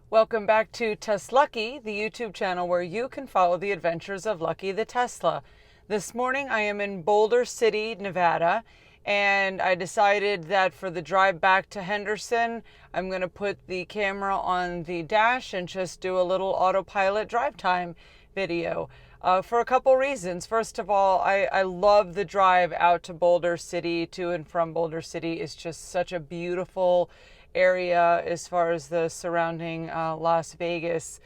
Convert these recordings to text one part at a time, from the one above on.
Welcome back to TesLUCKY, the YouTube channel where you can follow the adventures of Lucky the Tesla. This morning I am in Boulder City, Nevada, and I decided that for the drive back to Henderson, I'm going to put the camera on the dash and just do a little Autopilot Drive Time video for a couple reasons. First of all, I love the drive out to Boulder City, to and from Boulder City. It's just such a beautiful area as far as the surrounding Las Vegas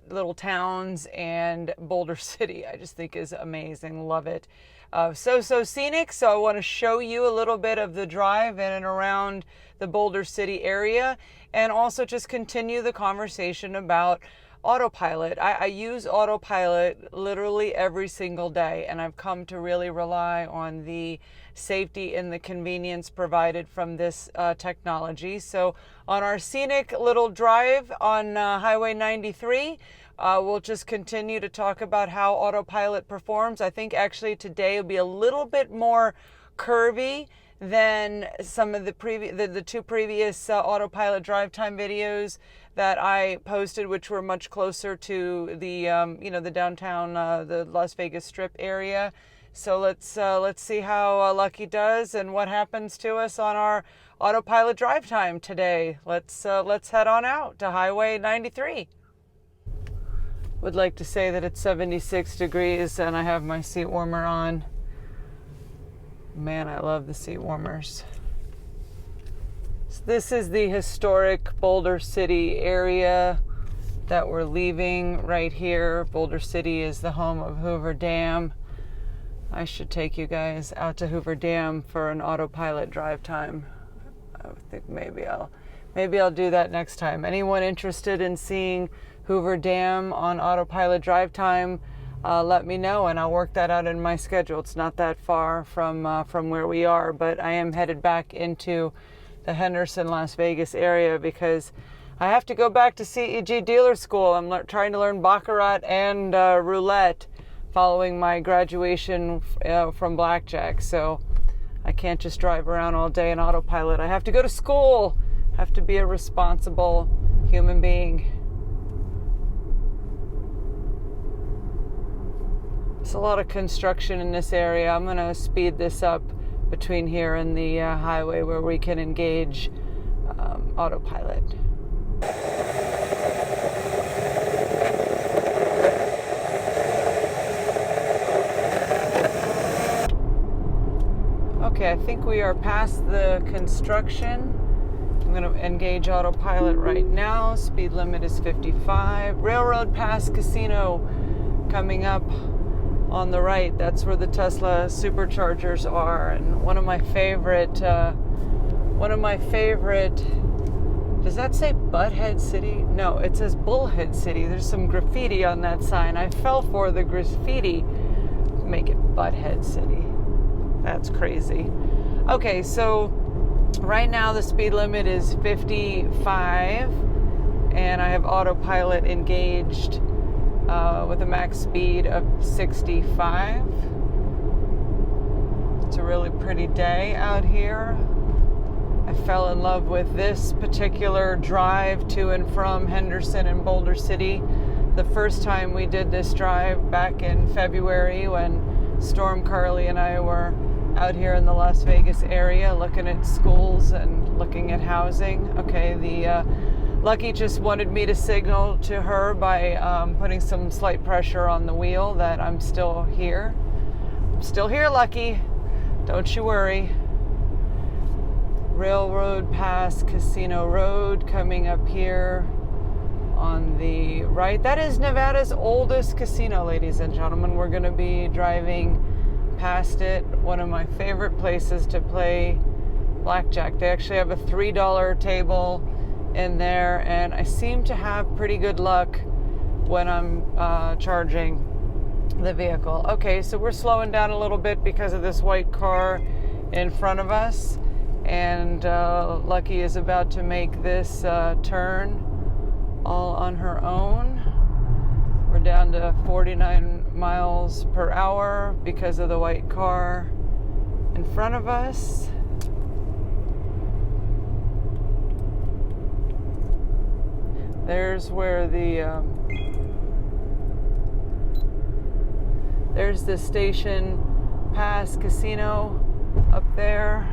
little towns, and Boulder City I just think is amazing. Love it. So scenic. So I want to show you a little bit of the drive in and around the Boulder City area, and also just continue the conversation about Autopilot. I use Autopilot literally every single day, and I've come to really rely on the safety and the convenience provided from this technology. So on our scenic little drive on Highway 93, we'll just continue to talk about how Autopilot performs. I think actually today will be a little bit more curvy than some of the two previous Autopilot Drive Time videos that I posted, which were much closer to the the downtown, the Las Vegas Strip area. So let's see how Lucky does and what happens to us on our Autopilot Drive Time today. Let's head on out to Highway 93. Would like to say that it's 76 degrees and I have my seat warmer on. Man, I love the seat warmers. So this is the historic Boulder City area that we're leaving right here. Boulder City is the home of Hoover Dam. I should take you guys out to Hoover Dam for an Autopilot Drive Time. I think maybe I'll do that next time. Anyone interested in seeing Hoover Dam on Autopilot Drive Time, let me know and I'll work that out in my schedule. It's not that far from where we are, but I am headed back into the Henderson, Las Vegas area because I have to go back to CEG dealer school. I'm trying to learn Baccarat and roulette following my graduation from blackjack. So I can't just drive around all day in Autopilot. I have to go to school. I have to be a responsible human being. There's a lot of construction in this area. I'm going to speed this up between here and the highway where we can engage Autopilot. Okay, I think we are past the construction. I'm going to engage Autopilot right now. Speed limit is 55. Railroad Pass Casino coming up on the right. That's where the Tesla superchargers are, and one of my favorite, does that say Butthead City? No, it says Bullhead City. There's some graffiti on that sign. I fell for the graffiti. Make it Butthead City. That's crazy. Okay, so right now the speed limit is 55 and I have Autopilot engaged with a max speed of 65. It's a really pretty day out here. I fell in love with this particular drive to and from Henderson and Boulder City the first time we did this drive back in February when Storm Carly and I were out here in the Las Vegas area looking at schools and looking at housing. Okay, the Lucky just wanted me to signal to her by putting some slight pressure on the wheel that I'm still here. I'm still here, Lucky. Don't you worry. Railroad Pass Casino Road coming up here on the right. That is Nevada's oldest casino, ladies and gentlemen. We're going to be driving past it. One of my favorite places to play blackjack. They actually have a $3 table in there, and I seem to have pretty good luck when I'm charging the vehicle. Okay, so we're slowing down a little bit because of this white car in front of us, and Lucky is about to make this turn all on her own. We're down to 49 miles per hour because of the white car in front of us. There's where there's the Station Pass Casino up there,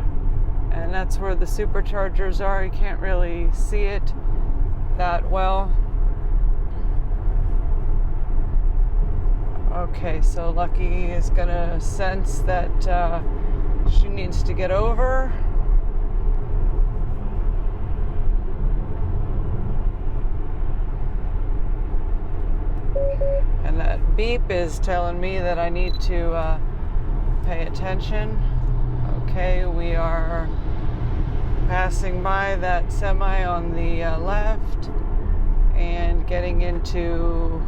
and that's where the superchargers are. You can't really see it that well. Okay, so Lucky is gonna sense that she needs to get over. And that beep is telling me that I need to pay attention. Okay, we are passing by that semi on the left and getting into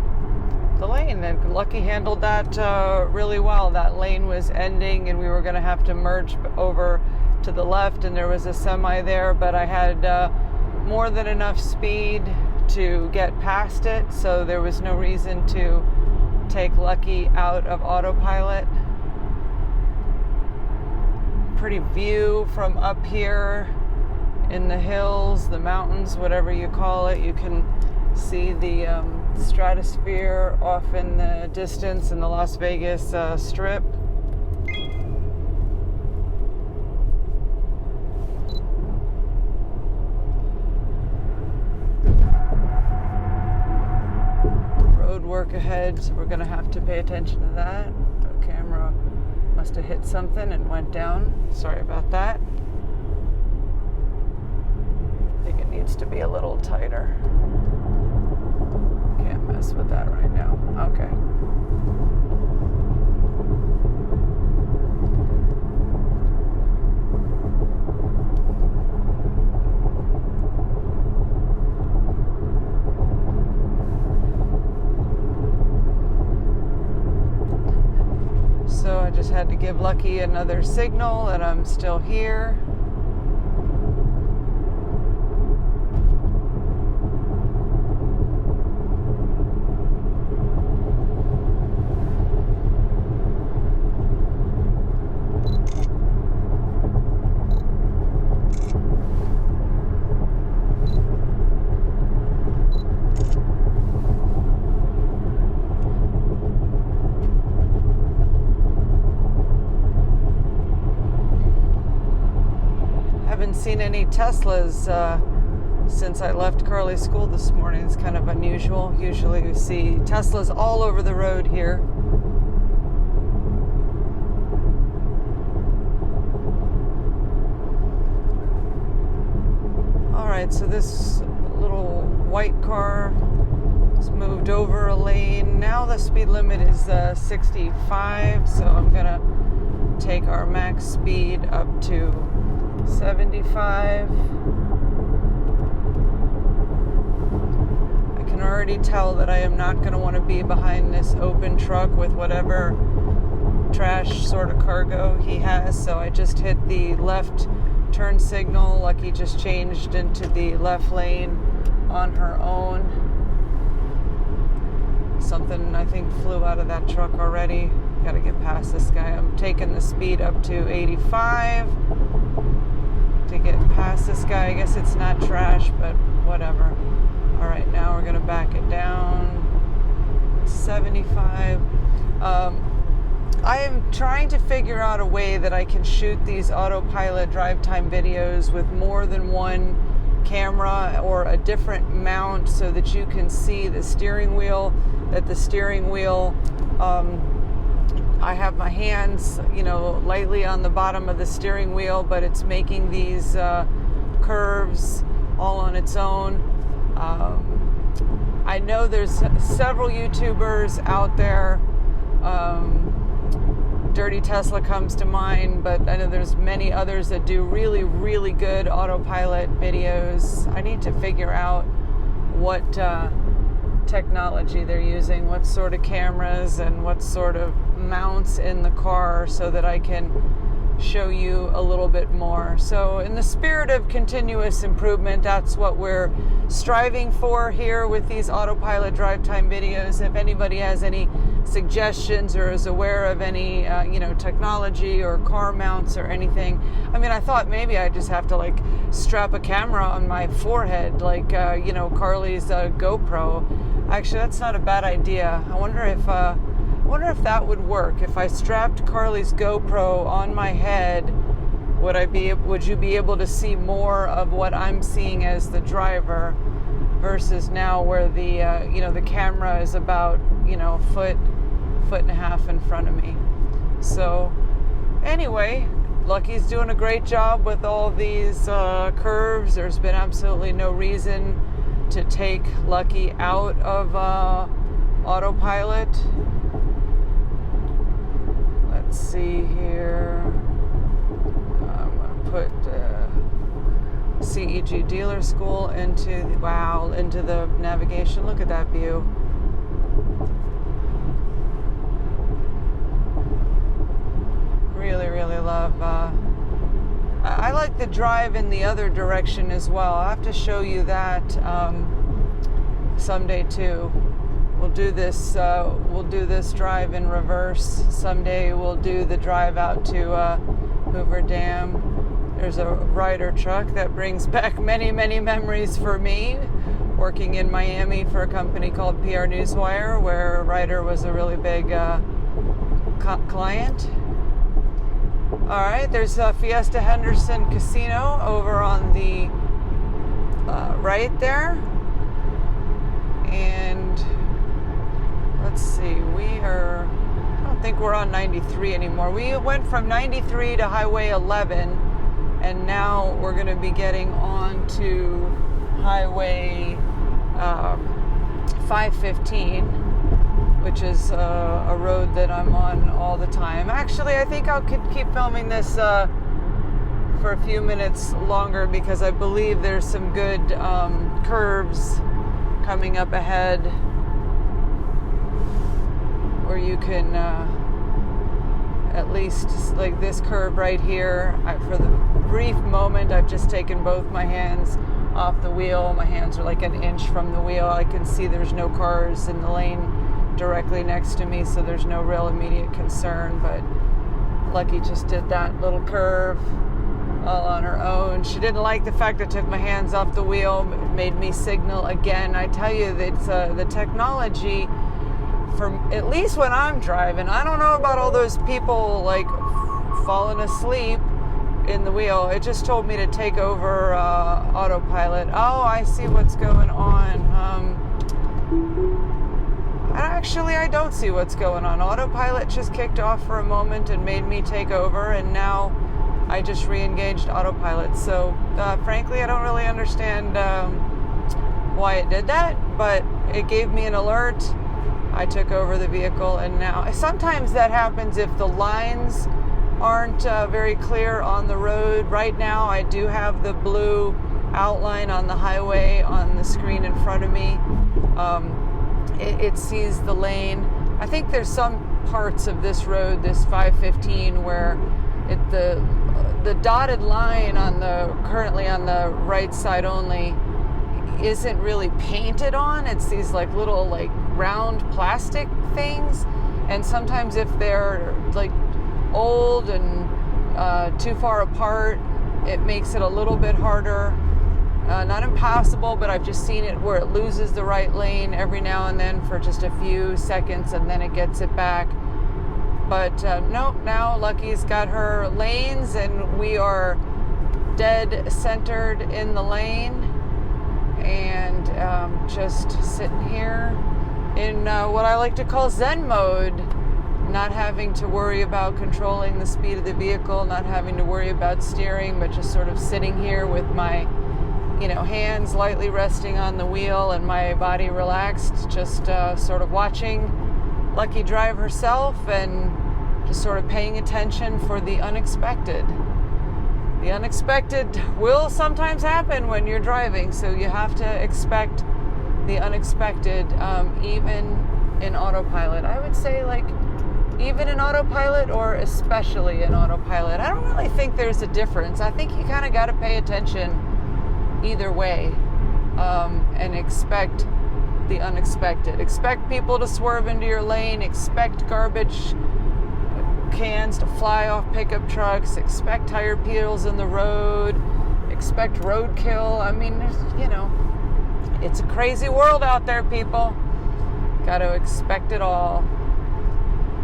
the lane. And Lucky handled that really well. That lane was ending and we were going to have to merge over to the left, and there was a semi there, but I had more than enough speed to get past it, so there was no reason to take Lucky out of autopilot. Pretty view from up here in the hills, the mountains, whatever you call it. You can see the stratosphere off in the distance in the Las Vegas Strip. Work ahead, so we're going to have to pay attention to that. The camera must have hit something and went down. Sorry about that. I think it needs to be a little tighter. Can't mess with that right now. Okay. So I just had to give Lucky another signal that I'm still here. Seen any Teslas since I left Carly's school this morning. It's kind of unusual. Usually you see Teslas all over the road here. Alright, so this little white car has moved over a lane. Now the speed limit is 65, so I'm gonna take our max speed up to 75. I can already tell that I am not going to want to be behind this open truck with whatever trash sort of cargo he has, so I just hit the left turn signal. Lucky just changed into the left lane on her own. Something I think flew out of that truck already. Got to get past this guy. I'm taking the speed up to 85 to get past this guy. I guess it's not trash, but whatever. All right, now we're gonna back it down 75. I am trying to figure out a way that I can shoot these Autopilot Drive Time videos with more than one camera or a different mount so that you can see the steering wheel, that the steering wheel, I have my hands, lightly on the bottom of the steering wheel, but it's making these curves all on its own. I know there's several YouTubers out there. Dirty Tesla comes to mind, but I know there's many others that do really, really good autopilot videos. I need to figure out what technology they're using, what sort of cameras and what sort of mounts in the car so that I can show you a little bit more. So in the spirit of continuous improvement, that's what we're striving for here with these Autopilot Drive Time videos. If anybody has any suggestions or is aware of any technology or car mounts or anything, I mean, I thought maybe I just have to like strap a camera on my forehead like Carly's GoPro. Actually, that's not a bad idea. I wonder if that would work. If I strapped Carly's GoPro on my head, would you be able to see more of what I'm seeing as the driver versus now where the camera is about foot and a half in front of me. So anyway, Lucky's doing a great job with all these curves. There's been absolutely no reason to take Lucky out of autopilot. Let's see here. I'm going to put CEG Dealer School into the navigation. Look at that view. Really, really love. I like the drive in the other direction as well. I'll have to show you that someday too. We'll do this drive in reverse. Someday we'll do the drive out to Hoover Dam. There's a Ryder truck that brings back many, many memories for me. Working in Miami for a company called PR Newswire, where Ryder was a really big client. All right, there's Fiesta Henderson Casino over on the right there. And let's see, I don't think we're on 93 anymore. We went from 93 to Highway 11, and now we're going to be getting on to Highway 515, which is a road that I'm on all the time. Actually, I think I'll keep filming this for a few minutes longer because I believe there's some good curves coming up ahead where you can at least, like this curve right here, for the brief moment I've just taken both my hands off the wheel. My hands are like an inch from the wheel. I can see there's no cars in the lane directly next to me, so there's no real immediate concern. But Lucky just did that little curve all on her own. She didn't like the fact I took my hands off the wheel. It made me signal again. I tell you, it's the technology, for at least when I'm driving. I don't know about all those people like falling asleep in the wheel. It just told me to take over autopilot. Oh, I see what's going on. Actually, I don't see what's going on. Autopilot just kicked off for a moment and made me take over, and now I just re-engaged autopilot. So frankly, I don't really understand why it did that, but it gave me an alert. I took over the vehicle, and now sometimes that happens if the lines aren't very clear on the road. Right now I do have the blue outline on the highway on the screen in front of me. It sees the lane. I think there's some parts of this road, this 515, where the dotted line currently on the right side only isn't really painted on. It's these like little like round plastic things, and sometimes if they're like old and too far apart, it makes it a little bit harder. Not impossible, but I've just seen it where it loses the right lane every now and then for just a few seconds, and then it gets it back. But nope, now Lucky's got her lanes, and we are dead centered in the lane, and just sitting here in what I like to call Zen mode, not having to worry about controlling the speed of the vehicle, not having to worry about steering, but just sort of sitting here with my hands lightly resting on the wheel and my body relaxed, just sort of watching Lucky drive herself and just sort of paying attention for the unexpected. The unexpected will sometimes happen when you're driving, so you have to expect the unexpected, even in autopilot. I would say, like, even in autopilot or especially in autopilot. I don't really think there's a difference. I think you kind of got to pay attention either way, and expect the unexpected. Expect people to swerve into your lane. Expect garbage cans to fly off pickup trucks. Expect tire peels in the road. Expect roadkill. I mean, you know, it's a crazy world out there, people. Got to expect it all.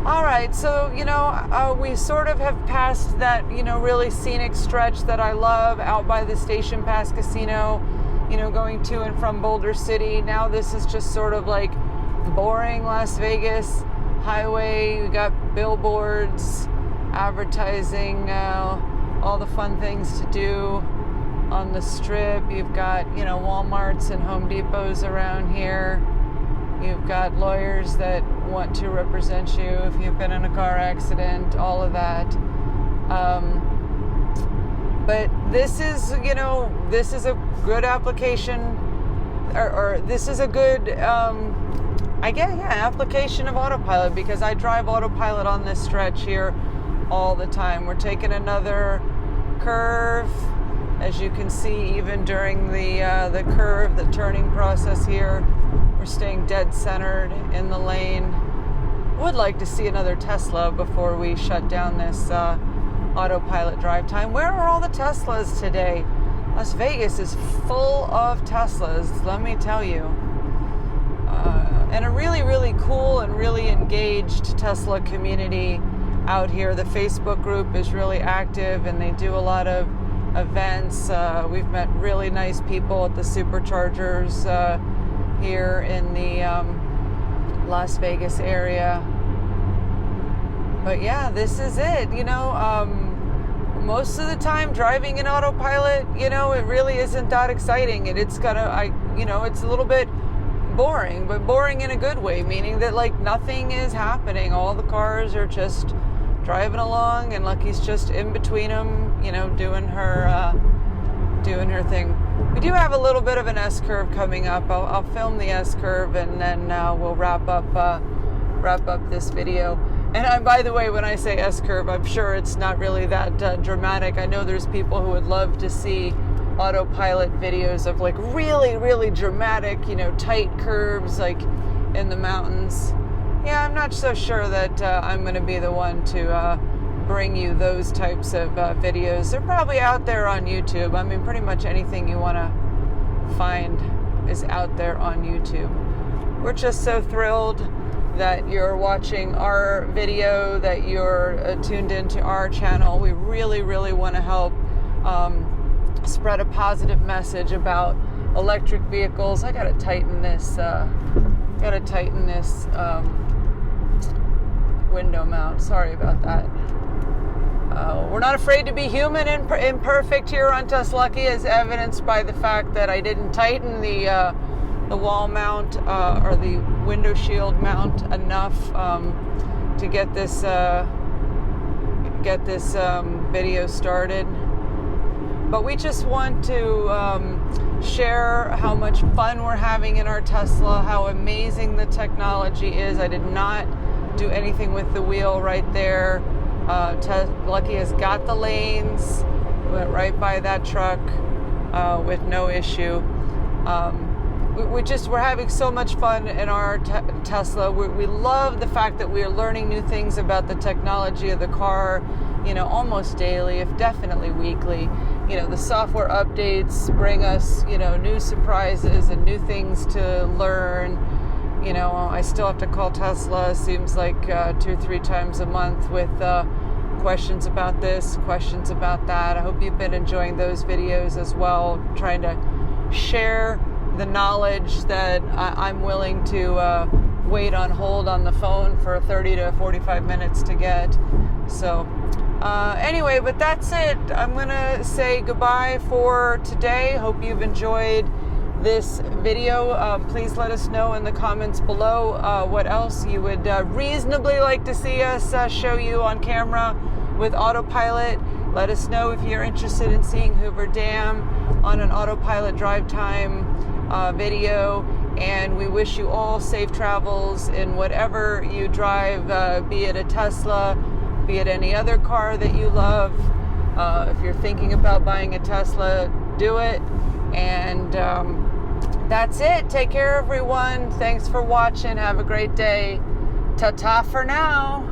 All right, so, you know, we sort of have passed that, you know, really scenic stretch that I love out by the Station Pass Casino, you know, going to and from Boulder City. Now this is just sort of like boring Las Vegas highway. We got billboards, advertising, all the fun things to do on the strip. You've got, you know, Walmarts and Home Depots around here. You've got lawyers that want to represent you if you've been in a car accident, all of that. But this is, you know, this is a good application, or this is a good, application of autopilot, because I drive autopilot on this stretch here all the time. We're taking another curve, as you can see, even during the curve, the turning process here. We're staying dead centered in the lane. Would like to see another Tesla before we shut down this autopilot drive time. Where are all the Teslas today? Las Vegas is full of Teslas, let me tell you. And a really, really cool and really engaged Tesla community out here. The Facebook group is really active and they do a lot of events. We've met really nice people at the superchargers here in the Las Vegas area. But yeah, this is it. You know, most of the time driving in autopilot, you know, it really isn't that exciting, and it's it's a little bit boring, but boring in a good way, meaning that like nothing is happening. All the cars are just driving along, and Lucky's just in between them, you know, doing her thing. We do have a little bit of an S-curve coming up. I'll film the S-curve, and then we'll wrap up this video. And by the way, when I say S-curve, I'm sure it's not really that dramatic. I know there's people who would love to see autopilot videos of like really, really dramatic, you know, tight curves like in the mountains. Yeah, I'm not so sure that I'm going to be the one to bring you those types of videos. They're probably out there on YouTube. I mean, pretty much anything you want to find is out there on YouTube. We're just so thrilled that you're watching our video, that you're tuned into our channel. We really, really want to help spread a positive message about electric vehicles. I gotta tighten this window mount. Sorry about that. We're not afraid to be human and imperfect here on TesLUCKY, as evidenced by the fact that I didn't tighten the wall mount or the window shield mount enough to get this video started. But we just want to share how much fun we're having in our Tesla, how amazing the technology is. I did not do anything with the wheel right there. TesLUCKY has got the lanes, went right by that truck with no issue. We're having so much fun in our Tesla. We love the fact that we are learning new things about the technology of the car, you know, almost daily, if definitely weekly. You know, the software updates bring us, you know, new surprises and new things to learn. You know, I still have to call Tesla, seems like 2 or 3 times a month with questions about this, questions about that. I hope you've been enjoying those videos as well, trying to share the knowledge that I'm willing to wait on hold on the phone for 30 to 45 minutes to get. So anyway, but that's it. I'm gonna say goodbye for today. Hope you've enjoyed this video. Please let us know in the comments below what else you would reasonably like to see us show you on camera with autopilot. Let us know if you're interested in seeing Hoover Dam on an autopilot drive time video, And we wish you all safe travels in whatever you drive, be it a Tesla, be it any other car that you love. If you're thinking about buying a Tesla, do it. And that's it. Take care, everyone. Thanks for watching. Have a great day. Ta-ta for now.